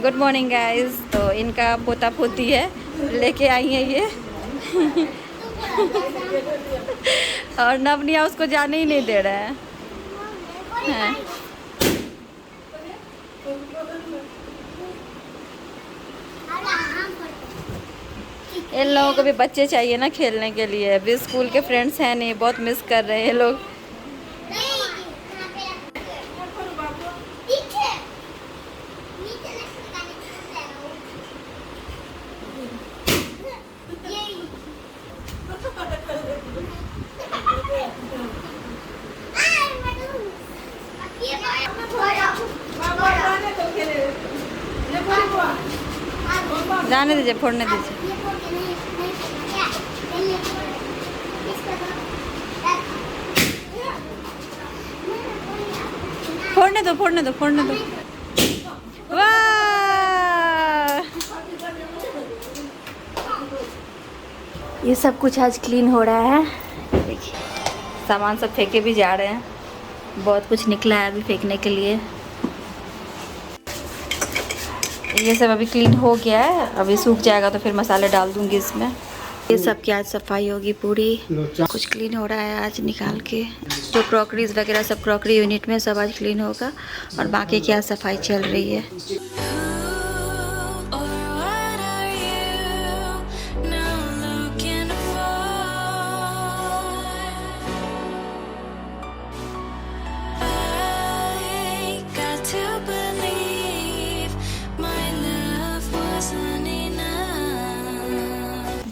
Good morning guys. तो इनका पोता पोती है, लेके आई है ये और नवनिया उसको जाने ही नहीं दे रहे हैं। इन लोगों को भी बच्चे चाहिए ना खेलने के लिए, अभी स्कूल के फ्रेंड्स हैं नहीं, बहुत मिस कर रहे हैं लोग। जाने दीजिए, फोड़ने दीजिए। फोड़ने दो, फोड़ने दो, फोड़ने दो। वाह! ये सब कुछ आज क्लीन हो रहा है। देखिए सामान सब फेंके भी जा रहे हैं, बहुत कुछ निकला है अभी फेंकने के लिए। ये सब अभी क्लीन हो गया है, अभी सूख जाएगा तो फिर मसाले डाल दूंगी इसमें। ये सब की आज सफाई होगी पूरी। कुछ क्लीन हो रहा है आज निकाल के, जो क्रॉकरीज वगैरह सब क्रॉकरी यूनिट में सब आज क्लीन होगा और बाकी क्या सफाई चल रही है।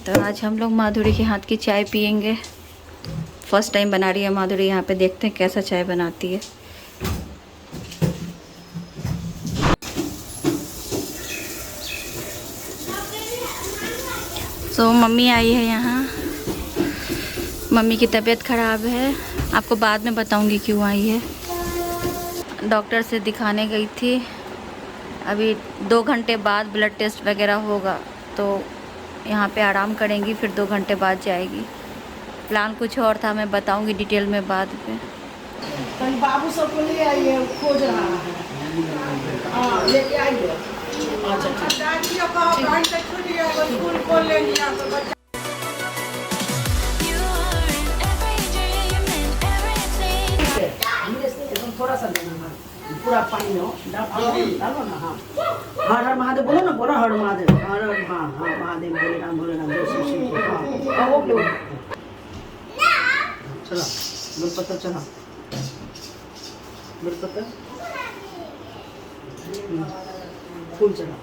तो आज हम लोग माधुरी के हाथ की चाय पियेंगे। फर्स्ट टाइम बना रही है माधुरी यहाँ पे, देखते हैं कैसा चाय बनाती है। तो मम्मी आई है यहाँ, मम्मी की तबीयत ख़राब है, आपको बाद में बताऊँगी क्यों आई है। डॉक्टर से दिखाने गई थी, अभी 2 घंटे बाद ब्लड टेस्ट वगैरह होगा, तो यहाँ पे आराम करेंगी, फिर 2 घंटे बाद जाएगी। प्लान कुछ और था, मैं बताऊंगी डिटेल में बाद में। बाबू सबको ले आइए, खोज रहा है। हाँ लेके आइए। थोड़ा सा देना, पूरा पानी हो डालो ना। हाँ हर हर महादेव बोलो ना, बोलो हर महादेव, हर हर हाँ हाँ महादेव बोले राम बोले राम, जय श्री शिव। हाँ ओके चला बेलपत्ता, चला बेलपत्ता, फूल चला।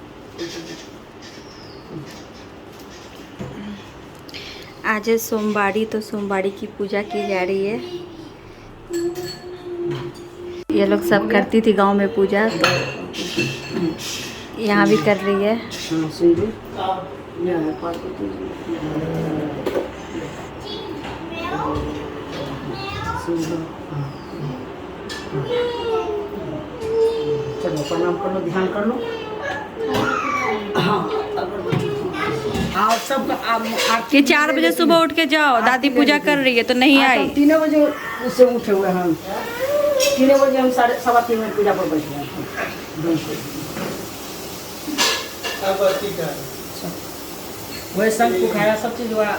आज है सोमवारी, तो सोमवारी की पूजा की जा रही है। ये लोग सब करती थी गांव में पूजा, तो यहाँ भी कर रही है। चलो प्रणाम कर लो, ध्यान कर लो। हाँ सब कि 4 बजे सुबह उठ के जाओ, दादी पूजा कर रही है तो नहीं आई। 3 बजे उससे उठे हुए हैं, 3 बजे हम 3:15 में पूजा पर बैठ गए हैं। वही सब को खाया, सब चीज हुआ।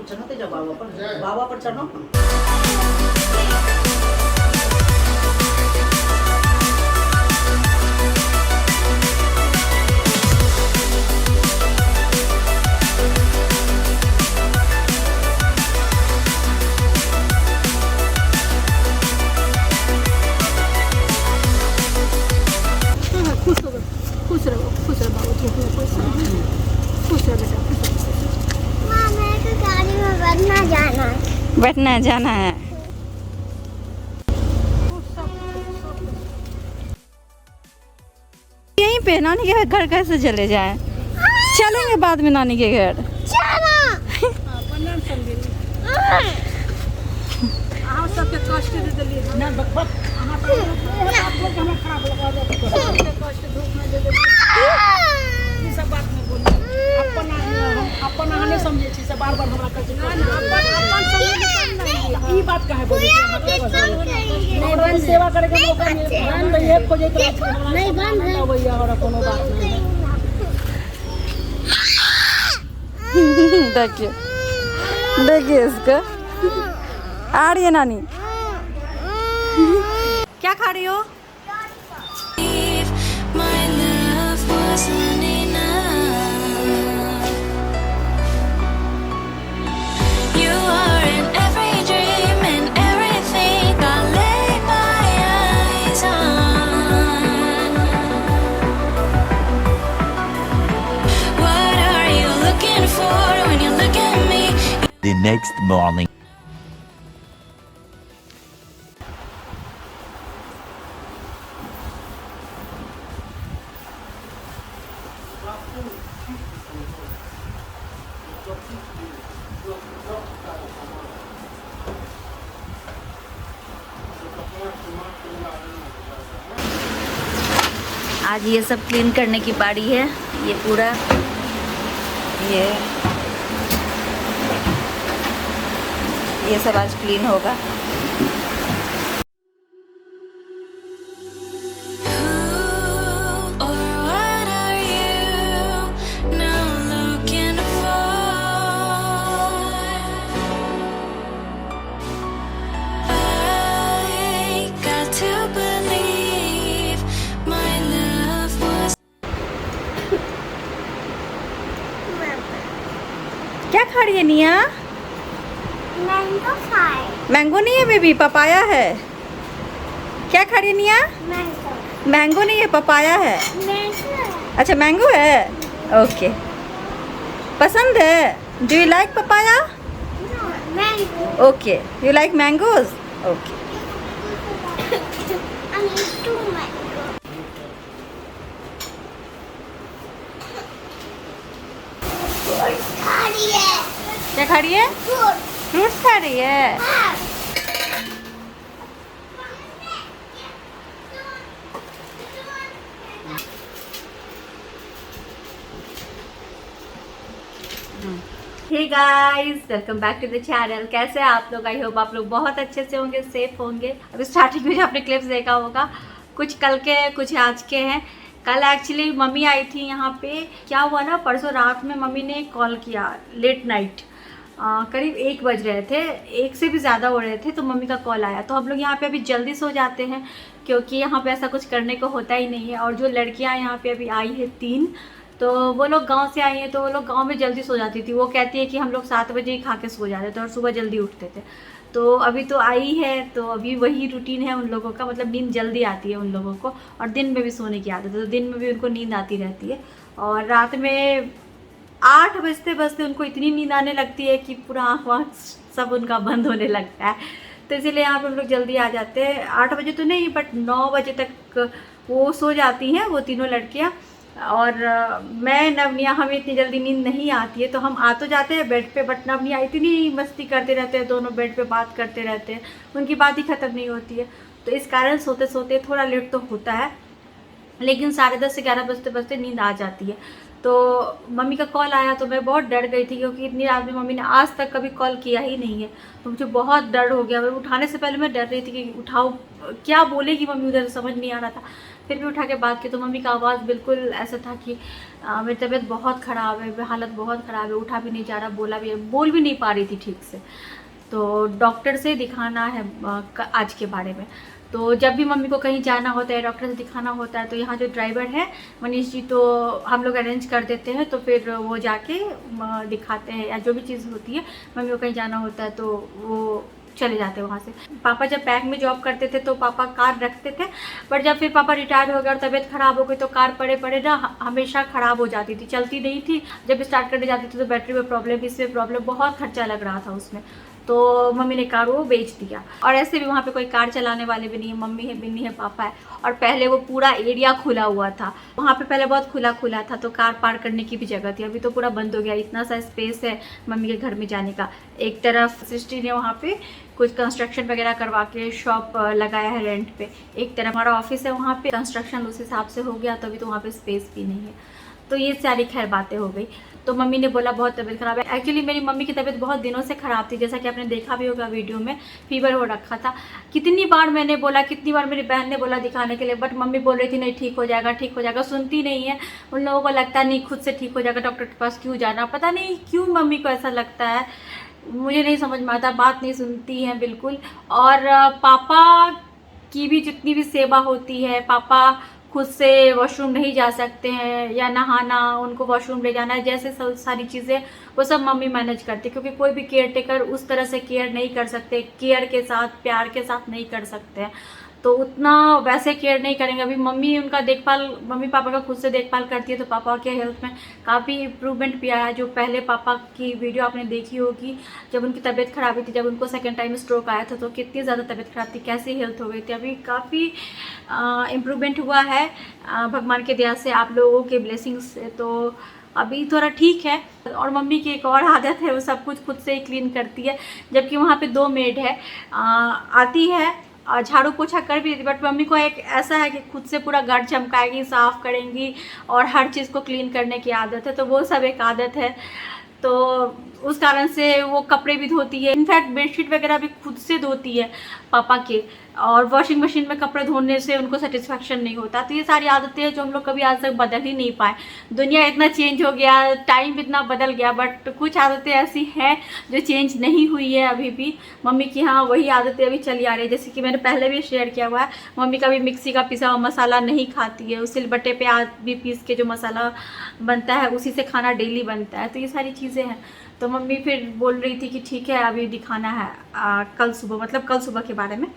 चढ़ाते जाओ बाबा पर चढ़ो। खुश रहो बाबू, खुश रहो बेटा। बैठना जाना है। यहीं पे नानी के घर कैसे चले जाएं? चलेंगे बाद में नानी के घर। सबके कष्ट दे दिलिए ना बकबक अहाँ तो आप लोग हमें खराब लगा दो सबके कष्ट धूप में दे दिलिए ई सब बात में बोली अपन अपन आने समझे छी से बार-बार हमरा कहै छी ना अपन समझ ई बात काहे बोली नहीं बन सेवा करे के मौका मिले बन एक खोजे के नहीं बन है भैया और कोनो बात नहीं देखिए देखिए इसका आ रही है नानी। क्या खा रही हो? The next morning. आज ये सब क्लीन करने की बारी है। ये पूरा ये सब आज क्लीन होगा। क्या खा रही है निया? मैंगो खाए। मैंगो नहीं है बेबी, पपाया है। क्या खा रही है निया? मैंगो। मैंगो नहीं है, पपाया है। मैंगो। अच्छा मैंगो है, ओके। पसंद है? Do you like papaya? Mango. Okay, you like mangoes? Okay. I need two mango. खा रही है। क्या खा रही है? फ्रूट। फ्रूट्स खा रही है। हाँ। Hey guys, welcome back to the channel. कैसे हैं आप लोग? आई होप आप लोग बहुत अच्छे से होंगे, सेफ होंगे। अभी स्टार्टिंग में जो आपने क्लिप्स देखा होगा, कुछ कल के कुछ आज के हैं। कल एक्चुअली मम्मी आई थी यहाँ पे। क्या हुआ ना, परसों रात में मम्मी ने कॉल किया लेट नाइट, करीब 1 बज रहे थे, 1 से भी ज़्यादा हो रहे थे, तो मम्मी का कॉल आया। तो हम लोग यहाँ पे अभी जल्दी सो जाते हैं क्योंकि यहाँ पे ऐसा कुछ करने को होता ही नहीं है। और जो लड़कियाँ यहाँ पे अभी आई है 3, तो वो लोग गांव से आई हैं, तो वो लोग गांव में जल्दी सो जाती थी। वो कहती है कि हम लोग 7 बजे ही खा के सो जाते थे और सुबह जल्दी उठते थे। तो अभी तो आई है, तो अभी वही रूटीन है उन लोगों का, मतलब नींद जल्दी आती है उन लोगों को। और दिन में भी सोने की आदत है, तो दिन में भी उनको नींद आती रहती है। और रात में 8 बजते बजते उनको इतनी नींद आने लगती है कि पूरा आँख वाँख सब उनका बंद होने लगता है। तो इसीलिए यहाँ पर हम लोग जल्दी आ जाते हैं। 8 बजे तो नहीं, बट 9 बजे तक वो सो जाती हैं, वो तीनों लड़कियाँ। और मैं नवनिया, हमें इतनी जल्दी नींद नहीं आती है, तो हम आ तो जाते हैं बेड पे, बट नवनिया इतनी मस्ती करते रहते हैं, दोनों बेड पे बात करते रहते हैं, उनकी बात ही ख़त्म नहीं होती है। तो इस कारण सोते सोते थोड़ा लेट तो होता है, लेकिन 10:30 से 11 बजते बजते नींद आ जाती है। तो मम्मी का कॉल आया तो मैं बहुत डर गई थी, क्योंकि इतनी रात में मम्मी ने आज तक कभी कॉल किया ही नहीं है। तो मुझे बहुत डर हो गया। मैं उठाने से पहले मैं डर रही थी कि उठाओ, क्या बोलेगी मम्मी, उधर समझ नहीं आ रहा था। फिर भी उठा के बात की तो मम्मी का आवाज़ बिल्कुल ऐसा था कि मेरी तबीयत बहुत ख़राब है, हालत बहुत ख़राब है, उठा भी नहीं जा रहा, बोल भी नहीं पा रही थी ठीक से। तो डॉक्टर से दिखाना है आज के बारे में। तो जब भी मम्मी को कहीं जाना होता है, डॉक्टर से दिखाना होता है, तो यहाँ जो ड्राइवर है मनीष जी, तो हम लोग अरेंज कर देते हैं। तो फिर वो जाके दिखाते हैं, या जो भी चीज़ होती है, मम्मी को कहीं जाना होता है तो वो चले जाते हैं वहाँ से। पापा जब बैंक में जॉब करते थे तो पापा कार रखते थे, बट जब फिर पापा रिटायर हो गए और तबीयत ख़राब हो गई तो कार पड़े ना हमेशा ख़राब हो जाती थी, चलती नहीं थी। जब स्टार्ट करने जाती थी तो बैटरी में प्रॉब्लम, इसमें प्रॉब्लम, बहुत खर्चा लग रहा था उसमें। तो मम्मी ने कार वो बेच दिया। और ऐसे भी वहाँ पे कोई कार चलाने वाले भी नहीं है, मम्मी है, बिन्नी है, पापा है। और पहले वो पूरा एरिया खुला हुआ था, वहाँ पे पहले बहुत खुला था, तो कार पार्क करने की भी जगह थी। अभी तो पूरा बंद हो गया। इतना सा स्पेस है मम्मी के घर में जाने का। एक तरफ सिस्टर ने वहाँ पे कुछ कंस्ट्रक्शन वगैरह करवा के शॉप लगाया है रेंट पे। एक तरफ हमारा ऑफिस है, वहाँ पे कंस्ट्रक्शन उस हिसाब से हो गया, तो अभी तो वहाँ पे स्पेस भी नहीं है। तो ये सारी खैर बातें हो गई। तो मम्मी ने बोला बहुत तबीयत ख़राब है। एक्चुअली मेरी मम्मी की तबीयत बहुत दिनों से ख़राब थी, जैसा कि आपने देखा भी होगा वीडियो में, फीवर हो रखा था। कितनी बार मैंने बोला, कितनी बार मेरी बहन ने बोला दिखाने के लिए, बट मम्मी बोल रही थी नहीं ठीक हो जाएगा, ठीक हो जाएगा। सुनती नहीं है। उन लोगों को लगता नहीं खुद से ठीक हो जाएगा, डॉक्टर के पास क्यों जाना, पता नहीं क्यों मम्मी को ऐसा लगता है, मुझे नहीं समझ में आता। बात नहीं सुनती है बिल्कुल। और पापा की भी जितनी भी सेवा होती है, पापा खुद से वॉशरूम नहीं जा सकते हैं, या नहाना, उनको वॉशरूम ले जाना, जैसे सारी चीज़ें वो सब मम्मी मैनेज करती, क्योंकि कोई भी केयर टेकर उस तरह से केयर नहीं कर सकते, केयर के साथ प्यार के साथ नहीं कर सकते हैं। तो उतना वैसे केयर नहीं करेंगे। अभी मम्मी उनका देखभाल, मम्मी पापा का खुद से देखभाल करती है, तो पापा के हेल्थ में काफ़ी इम्प्रूवमेंट भी आया है। जो पहले पापा की वीडियो आपने देखी होगी, जब उनकी तबीयत ख़राब हुई थी, जब उनको सेकंड टाइम स्ट्रोक आया था, तो कितनी ज़्यादा तबीयत ख़राब थी, कैसी हेल्थ हो गई थी। अभी काफ़ी इम्प्रूवमेंट हुआ है भगवान के दया से, आप लोगों के ब्लेसिंग्स से। तो अभी थोड़ा ठीक है। और मम्मी की एक और आदत है, वो सब कुछ खुद से ही क्लीन करती है, जबकि वहाँ पे 2 मेड है। आती है और झाड़ू पोछा कर भी देती, बट मम्मी को एक ऐसा है कि खुद से पूरा घर चमकाएगी, साफ़ करेंगी, और हर चीज़ को क्लीन करने की आदत है। तो वो सब एक आदत है, तो उस कारण से वो कपड़े भी धोती है। इनफैक्ट बेडशीट वगैरह भी खुद से धोती है पापा के। और वॉशिंग मशीन में कपड़े धोने से उनको सेटिस्फेक्शन नहीं होता। तो ये सारी आदतें हैं जो हम लोग कभी आज तक बदल ही नहीं पाए। दुनिया इतना चेंज हो गया, टाइम इतना बदल गया, बट कुछ आदतें ऐसी हैं जो चेंज नहीं हुई है अभी भी। मम्मी की हाँ वही आदतें अभी चली आ रही है। जैसे कि मैंने पहले भी शेयर किया हुआ है, मम्मी कभी मिक्सी का पिसा हुआ मसाला नहीं खाती है, उस सिलबट्टे पे आज भी पीस के जो मसाला बनता है उसी से खाना डेली बनता है। तो ये सारी चीज़ें हैं। तो मम्मी फिर बोल रही थी कि ठीक है अभी दिखाना है कल सुबह, मतलब कल सुबह के बारे में।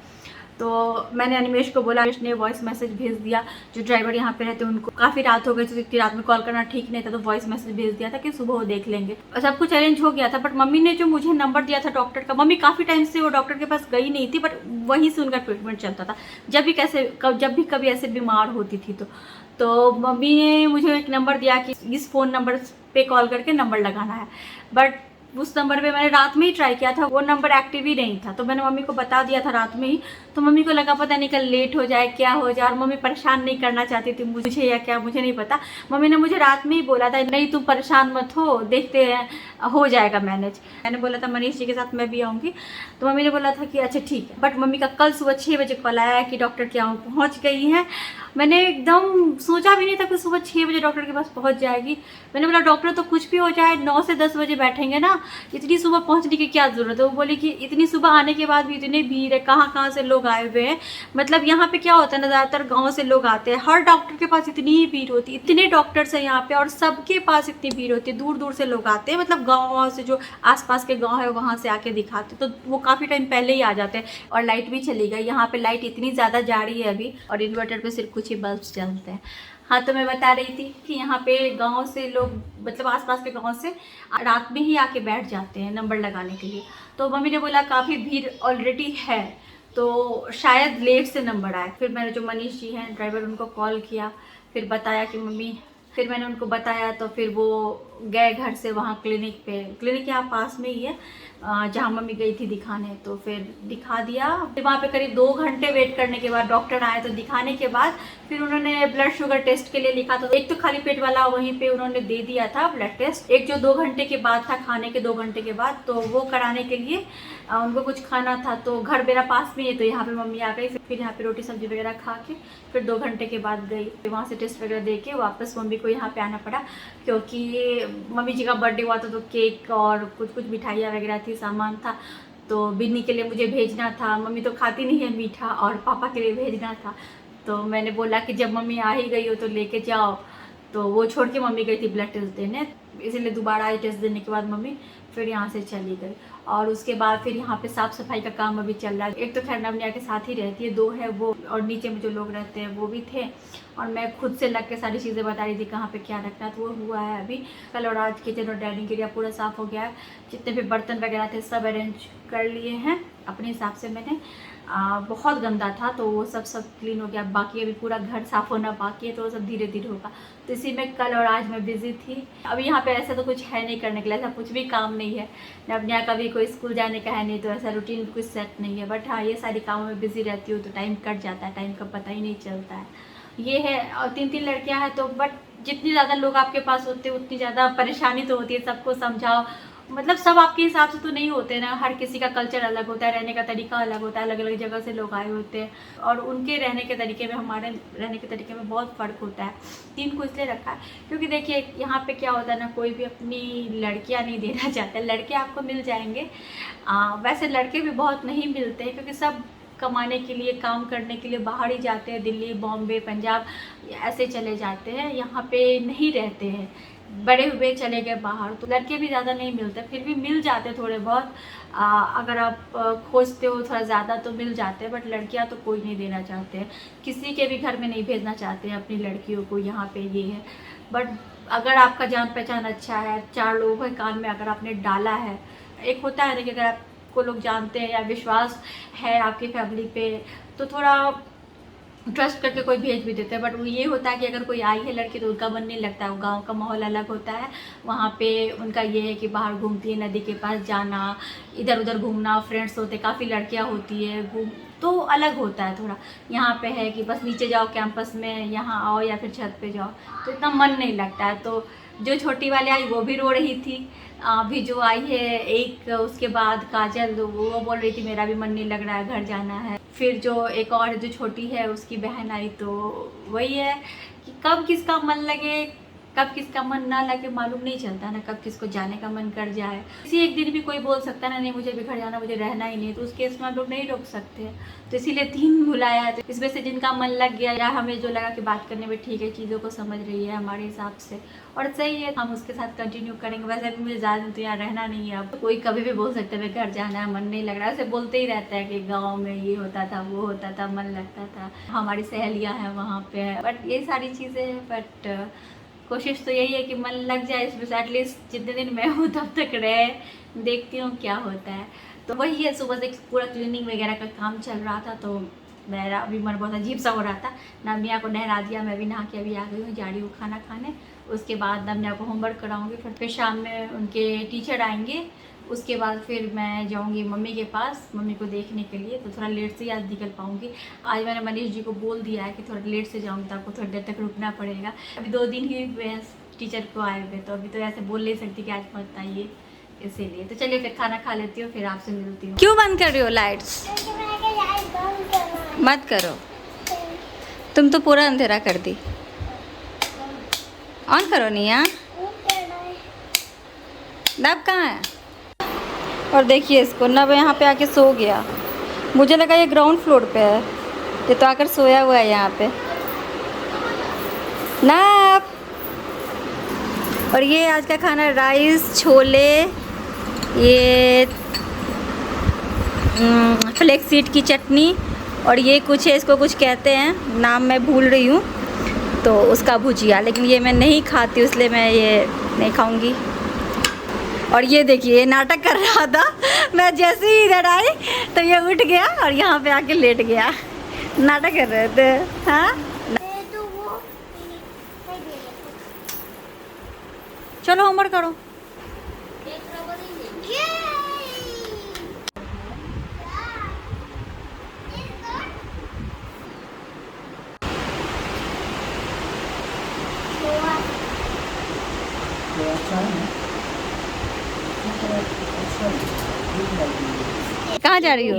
तो मैंने अनिमेश को बोला, अनिमेश ने वॉइस मैसेज भेज दिया। जो ड्राइवर यहाँ पे रहते हैं उनको काफ़ी रात हो गई थी, इतनी रात में कॉल करना ठीक नहीं था, तो वॉइस मैसेज भेज दिया था कि सुबह वो देख लेंगे। सब कुछ अरेंज हो गया था। बट मम्मी ने जो मुझे नंबर दिया था डॉक्टर का, मम्मी काफ़ी टाइम से वो डॉक्टर के पास गई नहीं थी, बट वहीं से उनका ट्रीटमेंट चलता था। जब भी कभी ऐसे बीमार होती थी तो मम्मी ने मुझे एक नंबर दिया कि इस फ़ोन नंबर पे कॉल करके नंबर लगाना है। बट उस नंबर पे मैंने रात में ही ट्राई किया था, वो नंबर एक्टिव ही नहीं था। तो मैंने मम्मी को बता दिया था रात में ही। तो मम्मी को लगा पता नहीं कल लेट हो जाए, क्या हो जाए, और मम्मी परेशान नहीं करना चाहती थी मुझे या क्या, मुझे नहीं पता। मम्मी ने मुझे रात में ही बोला था नहीं तुम परेशान मत हो, देखते हैं हो जाएगा मैनेज। मैंने बोला था मनीष जी के साथ मैं भी आऊँगी। तो मम्मी ने बोला था कि अच्छा ठीक है। बट मम्मी का कल सुबह 6 बजे कॉल आया है कि डॉक्टर के यहाँ पहुँच गई हैं। मैंने एकदम सोचा भी नहीं था कि सुबह 6 बजे डॉक्टर के पास पहुँच जाएगी। मैंने बोला डॉक्टर तो कुछ भी हो जाए 9 से 10 बजे बैठेंगे ना, इतनी सुबह पहुँचने की क्या ज़रूरत है। वो बोली कि इतनी सुबह आने के बाद भी इतनी भीड़ है, कहाँ से लोग आए हुए हैं। मतलब यहाँ पे क्या होता है ना, ज़्यादातर गाँव से लोग आते हैं, हर डॉक्टर के पास इतनी ही भीड़ होती है, इतने डॉक्टर्स हैं यहाँ पे, और सबके पास इतनी भीड़ होती है, दूर दूर से लोग आते हैं। मतलब गाँव से जो आसपास के गाँव है वहाँ से आके दिखाते, तो वो काफ़ी टाइम पहले ही आ जाते हैं। और लाइट भी चली गई, यहाँ पे लाइट इतनी ज़्यादा जा रही है अभी, और इन्वर्टर पे सिर्फ कुछ ही बल्ब चलते हैं। हाँ, तो मैं बता रही थी कि यहाँ पे गांव से लोग, मतलब आसपास के गांव से रात में ही आके बैठ जाते हैं नंबर लगाने के लिए। तो मम्मी ने बोला काफ़ी भीड़ ऑलरेडी है, तो शायद लेट से नंबर आए। फिर मैंने जो मनीष जी हैं ड्राइवर, उनको कॉल किया, फिर बताया कि मम्मी, फिर मैंने उनको बताया, तो फिर वो गए घर से वहाँ क्लिनिक यहाँ पास में ही है जहाँ मम्मी गई थी दिखाने। तो फिर दिखा दिया। फिर वहाँ पे करीब 2 घंटे वेट करने के बाद डॉक्टर आए। तो दिखाने के बाद फिर उन्होंने ब्लड शुगर टेस्ट के लिए लिखा था। एक तो खाली पेट वाला वहीं पे उन्होंने दे दिया था ब्लड टेस्ट, एक जो 2 घंटे के बाद था, खाने के 2 घंटे के बाद, तो वो कराने के लिए उनको कुछ खाना था। तो घर मेरा पास में है, तो यहाँ पे मम्मी आ गई। फिर यहाँ पे रोटी सब्जी वगैरह खा के फिर 2 घंटे के बाद गई। वहाँ से टेस्ट वगैरह दे के वापस मम्मी को यहाँ पे आना पड़ा, क्योंकि मम्मी जी का बर्थडे हुआ था, तो केक और कुछ मिठाइयाँ वगैरह थी, सामान था, तो बिन्नी के लिए मुझे भेजना था। मम्मी तो खाती नहीं है मीठा, और पापा के लिए भेजना था। तो मैंने बोला कि जब मम्मी आ ही गई हो तो लेके जाओ। तो वो छोड़ के मम्मी गई थी ब्लड टेस्ट देने, इसीलिए दोबारा आई टेस्ट देने के बाद मम्मी फिर यहाँ से चली गई। और उसके बाद फिर यहाँ पे साफ़ सफाई का काम अभी चल रहा है। एक तो खैर नवनिया के साथ ही रहती है, 2 है वो, और नीचे में जो लोग रहते हैं वो भी थे, और मैं खुद से लग के सारी चीज़ें बता रही थी कहाँ पे क्या रखना है। तो वो हुआ है अभी। कल और आज किचन और डाइनिंग एरिया पूरा साफ़ हो गया है। जितने भी बर्तन वगैरह थे सब अरेंज कर लिए हैं अपने हिसाब से मैंने। बहुत गंदा था तो वो सब क्लीन हो गया। बाकी अभी पूरा घर साफ़ होना बाकी है, तो वो सब धीरे धीरे होगा। तो इसी में कल और आज मैं बिज़ी थी। अभी यहाँ पे ऐसा तो कुछ है नहीं करने के लिए, ऐसा कुछ भी काम नहीं है। नवनिया का भी कोई स्कूल जाने का है नहीं, तो ऐसा रूटीन कुछ सेट नहीं है। बट हाँ, ये सारी कामों में बिज़ी रहती हूँ तो टाइम कट जाता है, टाइम का पता ही नहीं चलता है। ये है, और 3 लड़कियाँ हैं तो बट जितनी ज़्यादा लोग आपके पास होते हैं उतनी ज़्यादा परेशानी तो होती है। सबको समझाओ, मतलब सब आपके हिसाब से तो नहीं होते ना, हर किसी का कल्चर अलग होता है, रहने का तरीका अलग होता है, अलग अलग जगह से लोग आए होते हैं, और उनके रहने के तरीके में हमारे रहने के तरीके में बहुत फ़र्क होता है। 3 को इसलिए रखा है क्योंकि देखिए यहाँ पे क्या होता है ना, कोई भी अपनी लड़कियाँ नहीं देना चाहता है। लड़के आपको मिल जाएंगे, वैसे लड़के भी बहुत नहीं मिलते हैं क्योंकि सब कमाने के लिए, काम करने के लिए बाहर ही जाते हैं। दिल्ली, बॉम्बे, पंजाब ऐसे चले जाते हैं, यहाँ पे नहीं रहते हैं, बड़े हुए चले गए बाहर। तो लड़के भी ज़्यादा नहीं मिलते, फिर भी मिल जाते थोड़े बहुत। अगर आप खोजते हो थोड़ा ज़्यादा तो मिल जाते हैं, बट लड़कियां तो कोई नहीं देना चाहते हैं, किसी के भी घर में नहीं भेजना चाहते हैं अपनी लड़कियों को। यहाँ पे ये है। बट अगर आपका जान पहचान अच्छा है, 4 लोगों के कान में अगर आपने डाला है, एक होता है ना कि अगर आपको लोग जानते हैं या विश्वास है आपकी फैमिली पे, तो थोड़ा ट्रस्ट करके कोई भेज भी देते हैं। बट वो ये होता है कि अगर कोई आई है लड़की तो उनका मन नहीं लगता है। गांव का माहौल अलग होता है, वहाँ पे उनका ये है कि बाहर घूमती है, नदी के पास जाना, इधर उधर घूमना, फ्रेंड्स होते, काफ़ी लड़कियाँ होती है, तो अलग होता है थोड़ा। यहाँ पे है कि बस नीचे जाओ कैंपस में, यहाँ आओ या फिर छत पे जाओ, तो इतना मन नहीं लगता है। तो जो छोटी वाली आई वो भी रो रही थी, अभी जो आई है एक, उसके बाद काजल, वो बोल रही थी मेरा भी मन नहीं लग रहा है, घर जाना है। फिर जो एक और जो छोटी है उसकी बहन आई, तो वही है कि कब किसका मन लगे कब किसका मन ना लगे मालूम नहीं चलता ना, कब किसको जाने का मन कर जाए। किसी एक दिन भी कोई बोल सकता है ना, नहीं मुझे भी घर जाना, मुझे रहना ही नहीं, तो उस केस में हम लोग नहीं रोक सकते। तो इसीलिए 3 बुलाया है। तो इसमें से जिनका मन लग गया या हमें जो लगा कि बात करने में ठीक है, चीज़ों को समझ रही है हमारे हिसाब से और सही है, हम उसके साथ कंटिन्यू करेंगे। वैसे भी मुझे ज़्यादा तो यहाँ रहना नहीं है। अब कोई कभी भी बोल सकता है मैं घर जाना है, मन नहीं लग रहा है, ऐसे बोलते ही रहता है कि गाँव में ये होता था, वो होता था, मन लगता था, हमारी सहेलियाँ हैं वहाँ पे। बट ये सारी चीज़ें हैं, बट कोशिश तो यही है कि मन लग जाए इसमें से, एटलीस्ट जितने दिन मैं हूँ तब तक रहे, देखती हूँ क्या होता है। तो वही है, सुबह से पूरा क्लीनिंग वगैरह का काम चल रहा था, तो मेरा अभी मन बहुत अजीब सा हो रहा था। नवनिया को नहला दिया, मैं भी नहा के अभी आ गई हूँ जाड़ी को खाना खाने। उसके बाद नवनिया को होमवर्क कराऊंगी, फिर शाम में उनके टीचर आएंगे, उसके बाद फिर मैं जाऊंगी मम्मी के पास, मम्मी को देखने के लिए। तो थोड़ा लेट से ही आज निकल पाऊंगी। आज मैंने मनीष जी को बोल दिया है कि थोड़ा लेट से जाऊंगी, तो आपको थोड़ी देर तक रुकना पड़ेगा। अभी 2 दिन ही टीचर को आए हुए, तो अभी तो ऐसे बोल नहीं सकती कि आज मत आइए, इसीलिए। तो चलिए फिर खाना खा लेती हूँ, फिर आपसे मिलती हूँ। क्यों बंद कर रही हो लाइट्स? मत करो, तुम तो पूरा अंधेरा कर दी। ऑन करो निया। नब कहाँ है? और देखिए इसको, नब यहाँ पे आके सो गया। मुझे लगा ये ग्राउंड फ्लोर पे है, ये तो आकर सोया हुआ है यहाँ पे। नब। और ये आज का खाना राइस, छोले, ये फ्लेक्स सीड की चटनी, और ये कुछ है, इसको कुछ कहते हैं, नाम मैं भूल रही हूँ, तो उसका भुजिया। लेकिन ये मैं नहीं खाती, इसलिए मैं ये नहीं खाऊंगी। और ये देखिए ये नाटक कर रहा था, मैं जैसे ही इधर आई तो ये उठ गया और यहाँ पे आके लेट गया। नाटक कर रहे थे। हाँ चलो होमवर्क करो। कहाँ जा रही हो?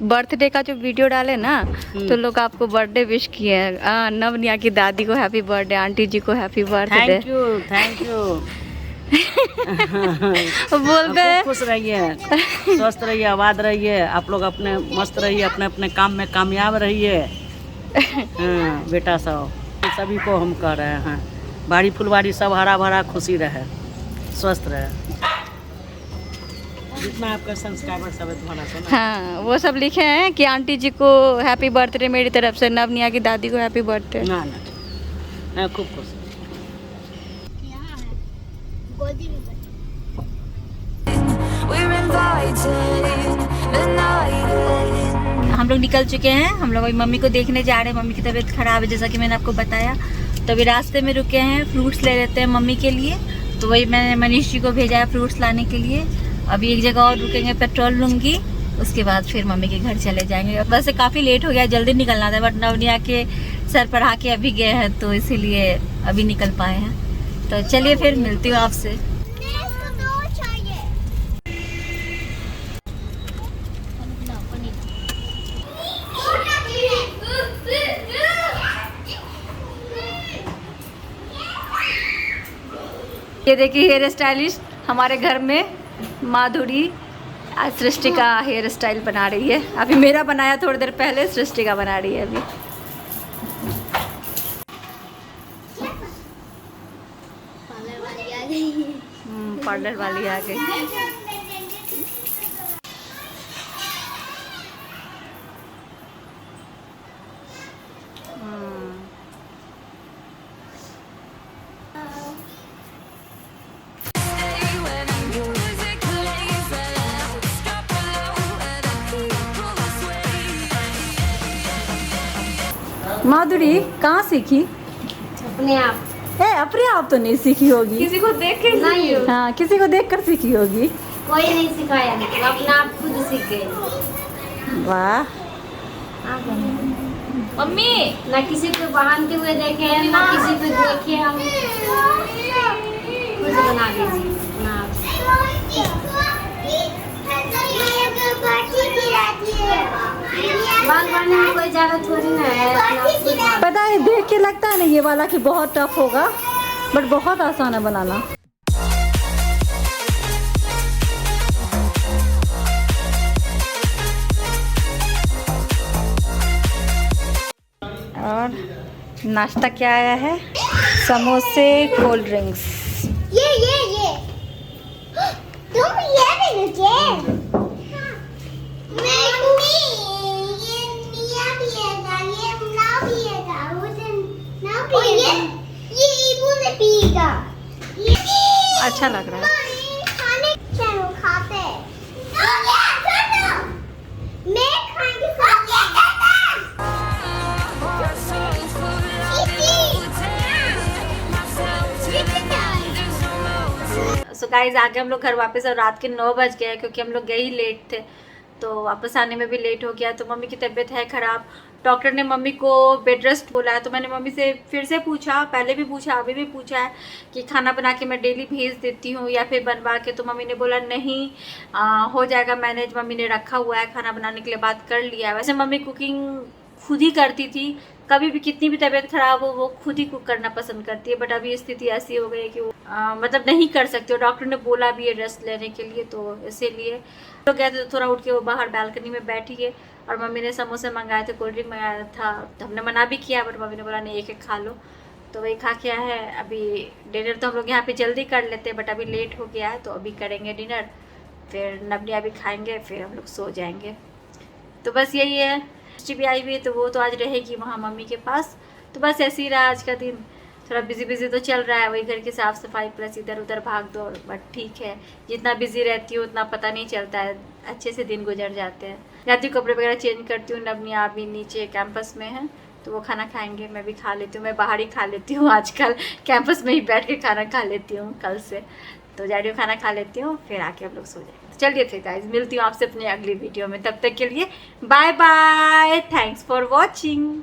बर्थडे का जो वीडियो डाले ना, तो लोग आपको बर्थडे विश किए हैं। नवनिया की दादी को हैप्पी बर्थडे, आंटी जी को हैप्पी बर्थडे। थैंक यू बोलते हैं खुश रहिए, स्वस्थ रहिए, आबाद रहिए, आप लोग अपने मस्त रहिए, अपने अपने काम में कामयाब रहिए। हाँ बेटा सब सभी को हम कह रहे हैं बाड़ी फुलवाड़ी सब हरा भरा खुशी रहे स्वस्थ रहे जितना आपका सब्सक्राइबर सब है तुम्हारा सुना। हाँ वो सब लिखे हैं कि आंटी जी को हैप्पी बर्थडे मेरी तरफ से, नवनिया की दादी को हैप्पी बर्थडे। ना मैं खूब खुश हूँ। यहाँ है गोदी में बैठी। हम लोग निकल चुके हैं, हम लोग अभी मम्मी को देखने जा रहे हैं। मम्मी की तबीयत खराब है जैसा कि मैंने आपको बताया, तो अभी रास्ते में रुके हैं, फ्रूट्स ले लेते हैं मम्मी के लिए। तो वही मैंने मनीष जी को भेजा है फ्रूट्स लाने के लिए। अभी एक जगह और रुकेंगे, पेट्रोल लूँगी, उसके बाद फिर मम्मी के घर चले जाएंगे। वैसे काफ़ी लेट हो गया, जल्दी निकलना था, बट नवनिया के सर पढ़ा के अभी गए हैं तो इसीलिए अभी निकल पाए हैं। तो चलिए फिर मिलती हूँ आपसे। इसको दो चाहिए। ये देखिए हेयर स्टाइलिस्ट हमारे घर में माधुरी आज सृष्टि का हेयर स्टाइल बना रही है। अभी मेरा बनाया थोड़ी देर पहले, सृष्टि का बना रही है अभी। पार्लर वाली आ गई। पार्लर वाली आ गई। माधुरी कहाँ सीखी? अपने आप अपने आप तो नहीं सीखी होगी, किसी को देख के नहीं, हाँ किसी को देख कर सीखी होगी। कोई नहीं सिखाया, तो अपने आप खुद सीख गए। वाह मम्मी ना किसी को बांधते हुए देखे हैं ना किसी को देखे हम खुद बना लीजिए अपना आप। बाल बनाने में कोई ज्यादा थोड़ी ना है, अपना आप खुद बना। पता है देख के लगता है ना ये वाला कि बहुत टफ होगा, बट बहुत आसान है बनाना। और नाश्ता क्या आया है? समोसे, कोल्ड ड्रिंक्स। ये तुम ये भी लीजिए। मम्मी ये मिया पिएगा, ये ना पिएगा, वो ना पिएगा, ये इबू ने पिएगा। ये अच्छा लग रहा है। खाने चलो खाते हैं। मैं खाएंगे सो गाइज आगे हम लोग घर वापस, और रात के 9 बज गए क्योंकि हम लोग गए ही लेट थे, तो वापस आने में भी लेट हो गया। तो मम्मी की तबीयत है ख़राब, डॉक्टर ने मम्मी को बेड रेस्ट बोला है। तो मैंने मम्मी से फिर से पूछा, पहले भी पूछा, अभी भी पूछा है कि खाना बना के मैं डेली भेज देती हूँ या फिर बनवा के। तो मम्मी ने बोला नहीं, हो जाएगा मैनेज। मम्मी ने रखा हुआ है, खाना बनाने के लिए बात कर लिया है। वैसे मम्मी कुकिंग खुद ही करती थी, कभी भी कितनी भी तबीयत खराब हो वो खुद ही कुक करना पसंद करती है, बट अभी स्थिति ऐसी हो गई है कि वो मतलब नहीं कर सकती हो। डॉक्टर ने बोला भी है रेस्ट लेने के लिए, तो इसीलिए तो गए थे। तो थोड़ा उठ के वो बाहर बालकनी में बैठी है, और मम्मी ने समोसे मंगाए थे, कोल्ड ड्रिंक मंगाया था। तो हमने मना भी किया, बट मम्मी ने बोला नहीं, एक एक खा लो। तो वही खा के आया है। अभी डिनर तो हम लोग यहाँ पे जल्दी कर लेते हैं, बट अभी लेट हो गया है, तो अभी करेंगे डिनर, फिर नवनिया भी खाएंगे, फिर हम लोग सो जाएंगे। तो बस यही है। सृष्टि भी आई हुई है, तो वो तो आज रहेगी वहाँ मम्मी के पास। तो बस ऐसे ही रहा आज का दिन, थोड़ा बिजी तो चल रहा है, वही घर की साफ़ सफाई प्लस इधर उधर भाग दौड़। बट ठीक है, जितना बिजी रहती हूँ उतना पता नहीं चलता है, अच्छे से दिन गुजर जाते हैं। जाती हूँ, कपड़े वगैरह चेंज करती हूँ। नवनिया अभी नीचे कैंपस में है, तो वो खाना खाएंगे, मैं भी खा लेती हूँ। मैं बाहर ही खा लेती हूँ आजकल, कैंपस में ही बैठ के खाना खा लेती हूँ कल से। तो जा रही हूँ, खाना खा लेती हूँ, फिर आके हम लोग सो जाएंगे। चलिए फिर गाइस, मिलती हूँ आपसे अपने अगली वीडियो में। तब तक के लिए bye bye, thanks for watching.